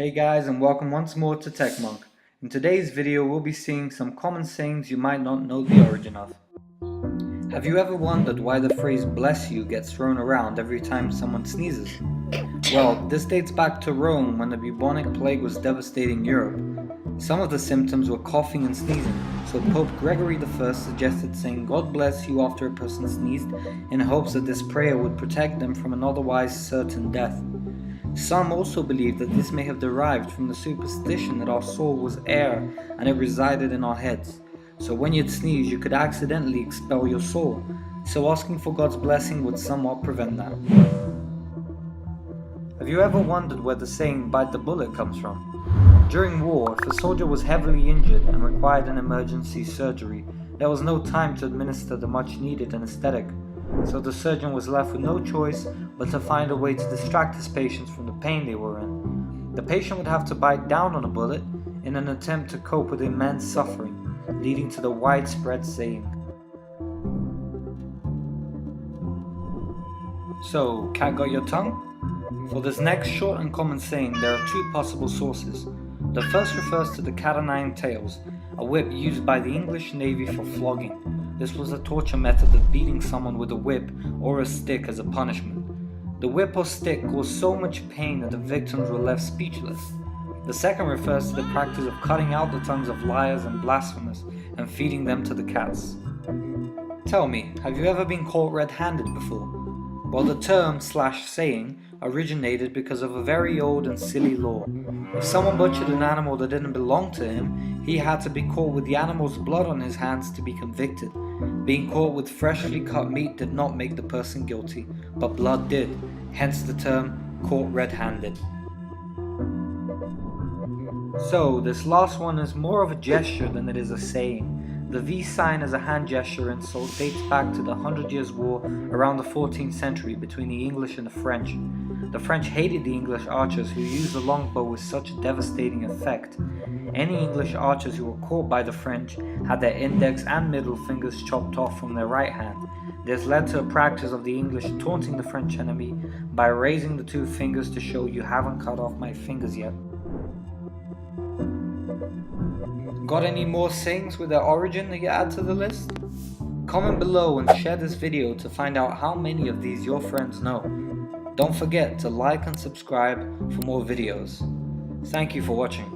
Hey guys, and welcome once more to TechMonk. In today's video we'll be seeing some common sayings you might not know the origin of. Have you ever wondered why the phrase bless you gets thrown around every time someone sneezes? Well, this dates back to Rome when the bubonic plague was devastating Europe. Some of the symptoms were coughing and sneezing, so Pope Gregory I suggested saying God bless you after a person sneezed in hopes that this prayer would protect them from an otherwise certain death. Some also believe that this may have derived from the superstition that our soul was air and it resided in our heads. So when you'd sneeze, you could accidentally expel your soul. So asking for God's blessing would somewhat prevent that. Have you ever wondered where the saying "bite the bullet" comes from? During war, if a soldier was heavily injured and required an emergency surgery, there was no time to administer the much needed anesthetic. So the surgeon was left with no choice but to find a way to distract his patients from the pain they were in. The patient would have to bite down on a bullet in an attempt to cope with immense suffering, leading to the widespread saying. So, cat got your tongue? For this next short and common saying, there are two possible sources. The first refers to the cat o' nine tails, a whip used by the English Navy for flogging. This was a torture method of beating someone with a whip or a stick as a punishment. The whip or stick caused so much pain that the victims were left speechless. The second refers to the practice of cutting out the tongues of liars and blasphemers and feeding them to the cats. Tell me, have you ever been caught red-handed before? Well, the term/saying originated because of a very old and silly law. If someone butchered an animal that didn't belong to him, he had to be caught with the animal's blood on his hands to be convicted. Being caught with freshly cut meat did not make the person guilty, but blood did, hence the term caught red-handed. So, this last one is more of a gesture than it is a saying. The V sign as a hand gesture insult dates back to the 100 Years' War around the 14th century between the English and the French. The French hated the English archers who used the longbow with such a devastating effect. Any English archers who were caught by the French had their index and middle fingers chopped off from their right hand. This led to a practice of the English taunting the French enemy by raising the two fingers to show you haven't cut off my fingers yet. Got any more sayings with their origin that you add to the list? Comment below and share this video to find out how many of these your friends know. Don't forget to like and subscribe for more videos. Thank you for watching.